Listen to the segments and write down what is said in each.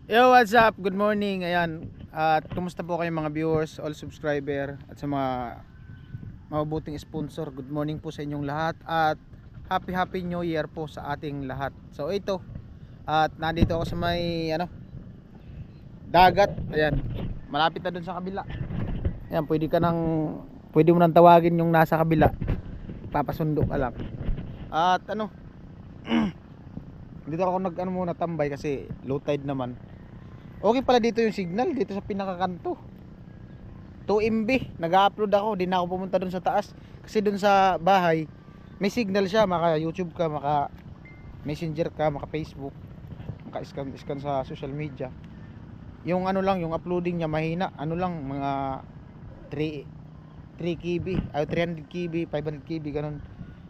Yo, what's up? Good morning. Ayan. At kumusta po kayo mga viewers, all subscriber at sa mga mabubuting sponsor. Good morning po sa inyong lahat at happy new year po sa ating lahat. So ito, at nandito ako sa may dagat. Ayan. Malapit na dun sa kabila. Ayan, pwede mo nang tawagin yung nasa kabila. Papasundo ka lang. At dito ako muna tambay kasi low tide naman. Okay pala dito yung signal dito sa pinakakanto. 2 MB nag-upload ako, di na ako pumunta dun sa taas kasi dun sa bahay may signal siya, maka YouTube ka, maka Messenger ka, maka Facebook, maka scan sa social media. Yung lang, yung uploading niya mahina, mga 3 KB, ay 300 KB, 500 KB ganun.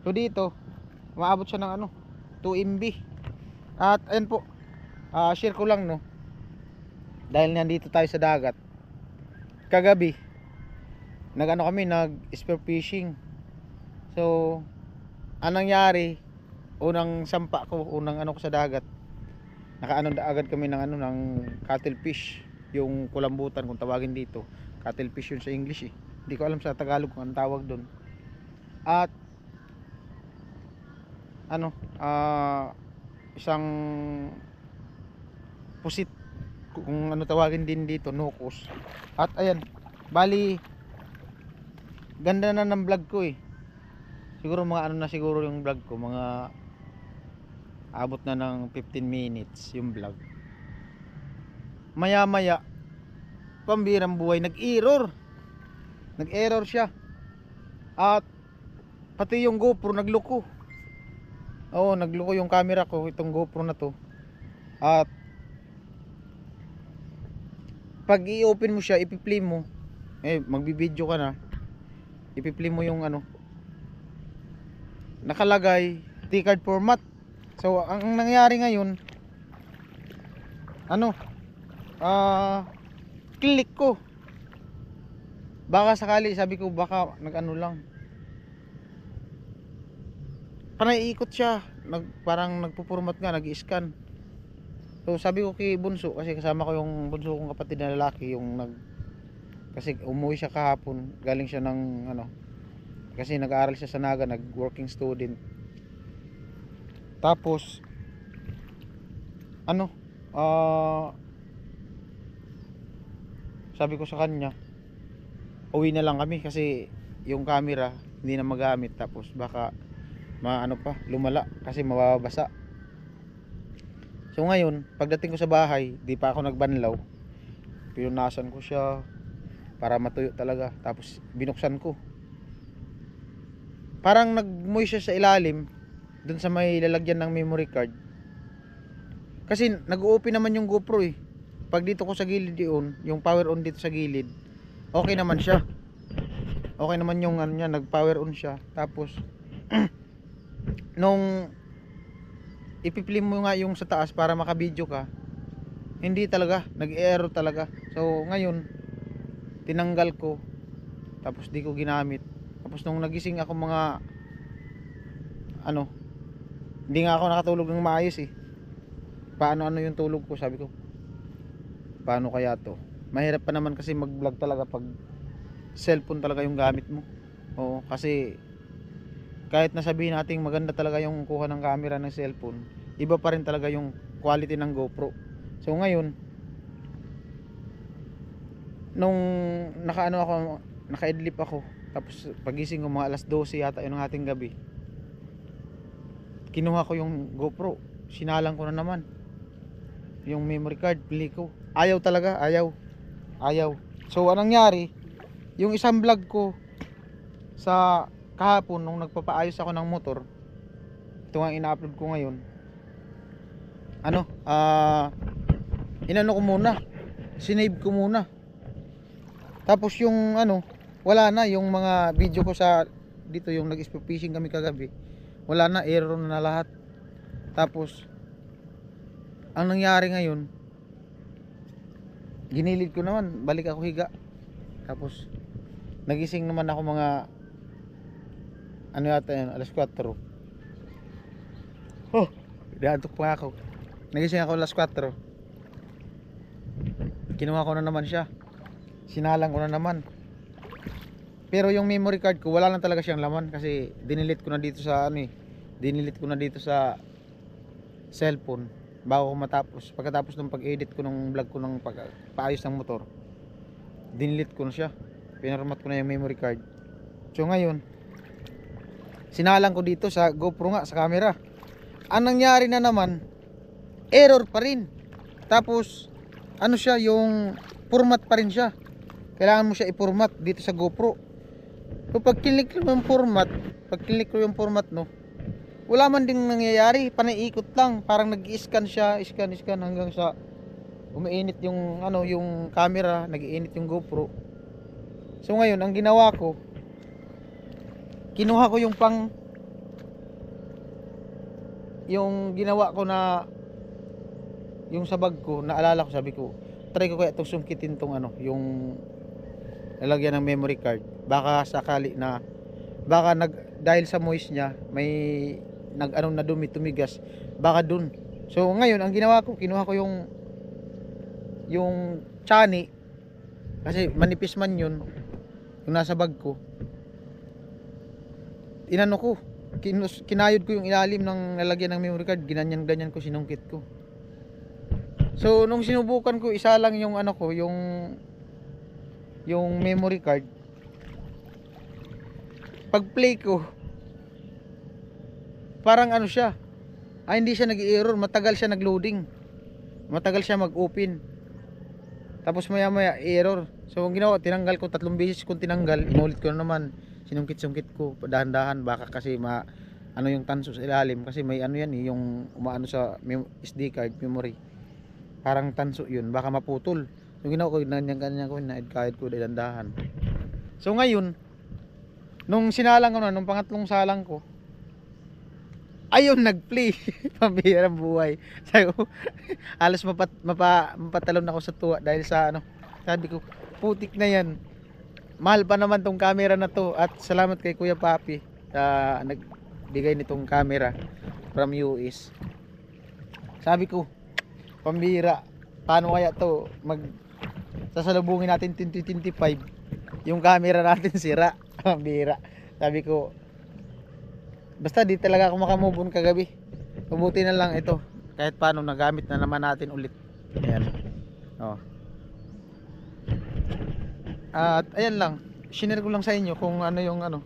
So dito maabot siya ng 2 MB. At ayun po, share ko lang dahil nandito tayo sa dagat. Kagabi nag spear fishing. So anong nangyari, unang sampa ko, unang ko sa dagat, agad kami ng cuttlefish, yung kulambutan kung tawagin dito. Cuttlefish yun sa English eh. Hindi ko alam sa Tagalog kung anong tawag doon. At isang pusit kung tawagin din dito, nukos. At ayan, bali ganda na ng vlog ko eh. Siguro mga na siguro yung vlog ko, mga abot na ng 15 minutes yung vlog. Maya maya pambirang buhay nag-error siya. At pati yung GoPro nagloko. Oo, nagloko yung camera ko, itong GoPro na to. At pag i-open mo siya, ipi-play mo, magbibideo ka na, ipi-play mo yung nakalagay T-card format. So ang nangyari ngayon, click ko, baka sakali, sabi ko baka lang, panaiikot siya, parang nagpo-format nga, nag-i-scan. So sabi ko kay Bunso, kasi kasama ko yung bunso kong kapatid na lalaki, kasi umuwi siya kahapon, galing siya ng kasi nag-aaral siya sa Naga, nag-working student. Tapos sabi ko sa kanya, uwi na lang kami kasi yung camera hindi na magamit, tapos baka lumala kasi mababasa. So ngayon, pagdating ko sa bahay, di pa ako nagbanlaw, pinunasan ko siya para matuyo talaga, tapos binuksan ko, parang nagmoy siya sa ilalim dun sa may lalagyan ng memory card, kasi nag-open naman yung GoPro eh. Pag dito ko sa gilid yung power on dito sa gilid, okay naman siya, okay naman yung niya, nag power on siya. Tapos nung ipi-play mo nga yung sa taas para makabideo ka, hindi talaga, nag-error talaga. So ngayon tinanggal ko, tapos di ko ginamit. Tapos nung nagising ako mga hindi nga ako nakatulog ng maayos eh. Paano yung tulog ko, sabi ko paano kaya to. Mahirap pa naman kasi mag vlog talaga pag cellphone talaga yung gamit mo. Oo, kasi kahit nasabihin natin maganda talaga yung kuha ng camera ng cellphone, iba pa rin talaga yung quality ng GoPro. So ngayon, nung naka-idlip ako, tapos pagising ko mga alas 12 yata yun ng ating gabi, kinuha ko yung GoPro, sinalang ko na naman yung memory card, play ko, ayaw talaga, ayaw. So anong nangyari, yung isang vlog ko sa kahapon nung nagpapaayos ako ng motor, ito nga ina-upload ko ngayon, ko muna, sinave ko muna. Tapos yung wala na yung mga video ko sa dito, yung nag-spear fishing kami kagabi, wala na, error na lahat. Tapos ang nangyari ngayon, ginilid ko naman, balik ako higa. Tapos nagising naman ako mga yata yun, alas 4. Naantok pa ako. Nagising ako alas 4. kinuha ko na naman siya, sinalang ko na naman. Pero yung memory card ko wala lang talaga siyang laman kasi dinilit ko na dito sa ano eh, dinilit ko na dito sa cellphone bago ko matapos. Pagkatapos ng pag-edit ko ng vlog ko ng paayos ng motor, dinilit ko na siya, pinarmat ko na yung memory card. So ngayon sinalang ko dito sa GoPro nga, sa camera. Ang nangyari na naman, error pa rin. Tapos ano siya, yung format pa rin siya. Kailangan mo siya i-format dito sa GoPro. So pag click ko yung format, no, wala man ding nangyayari, panay-ikot lang, parang nag-i-scan siya, scan hanggang sa umiinit yung ano, yung camera, nag-iinit yung GoPro. So ngayon, ang ginawa ko, kinuha ko yung ginawa ko na yung sa bag ko, naalala ko, sabi ko, try ko kaya itong sungkitin tong ano, yung lalagyan ng memory card. Baka sakali na, baka dahil sa moist niya, may na dumi, tumigas, baka dun. So ngayon, ang ginawa ko, kinuha ko yung chani, kasi manipis man yun, yung nasa bag ko. Inano ko, kinayod ko yung ilalim ng lalagyan ng memory card, ganyan ko, sinungkit ko. So nung sinubukan ko, isa lang yung ano ko, yung memory card. Pag play ko, parang ano siya, hindi siya nag-error, matagal siya nag-loading, matagal siya mag-open, tapos maya error. So ang ginawa, tinanggal ko, 3 beses kong tinanggal, inulit ko na naman, sinungkit ko dahan-dahan, baka kasi ano yung tanso sa ilalim, kasi may ano yan yung umaano sa SD card memory, parang tanso yun, baka maputol. So ginawa ko, ganyan ko, na-edit ko dahan-dahan. So ngayon, nung sinalang ko na, nung pangatlong salang ko, ayun, nag-play. Pambihirang buhay. Sabi ko, halos mapatalon ako sa tuwa dahil sa ano, sabi ko, putik na yan, mahal pa naman tong camera na to. At salamat kay Kuya Papi sa nagbigay nitong camera from US. Sabi ko, pambihira, paano kaya to sasalubungin natin 2025, yung camera natin sira. Pambihira. Sabi ko, basta di talaga ako makamove on kagabi. Mabuti na lang ito, kahit paano nagamit na naman natin ulit. Ayan. Oh. At ayan lang, share ko lang sa inyo kung ano yung ano.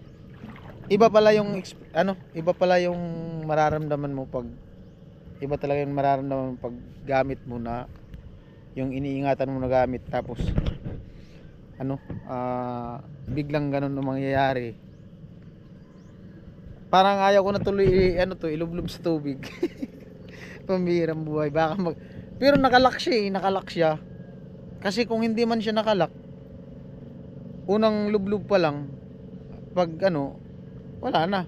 Iba pala yung mararamdaman mo pag iba talaga yung mararamdaman mo pag gamit mo na yung iniingatan mo na gamit, tapos biglang ganun ang mangyayari. Parang ayaw ko na tuloy ilublob sa tubig. Pambihirang buhay. Pero nakalock siya. Kasi kung hindi man siya nakalock, unang lublob pa lang, pag wala na.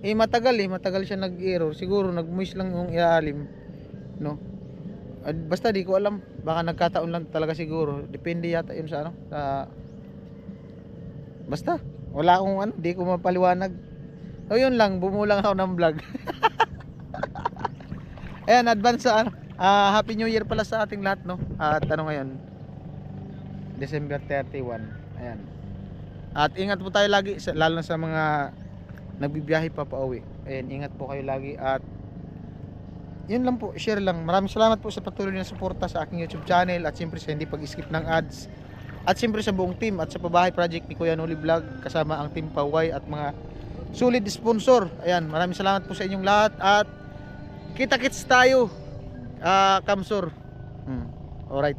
Matagal siya nag-error. Siguro nag-moist lang yung ilalim, no? Basta di ko alam, baka nagkataon lang talaga siguro. Depende yata yun sa basta wala akong di ko mapaliwanag. So yun lang, bumulang ako ng vlog. Ayan, advance sa Happy New Year pala sa ating lahat, no? At ngayon, December 31. Ayan. At ingat po tayo lagi, lalo na sa mga nagbibiyahe pa pauwi. Ayan, ingat po kayo lagi. At yun lang po, share lang. Maraming salamat po sa patuloy na suporta sa aking YouTube channel, at siyempre sa hindi pag-skip ng ads, at siyempre sa buong team at sa Pabahay Project ni Kuya Noli Vlog, kasama ang team Paway at mga solid sponsor. Ayan, maraming salamat po sa inyong lahat, at kita-kits tayo, Kamsur. Alright.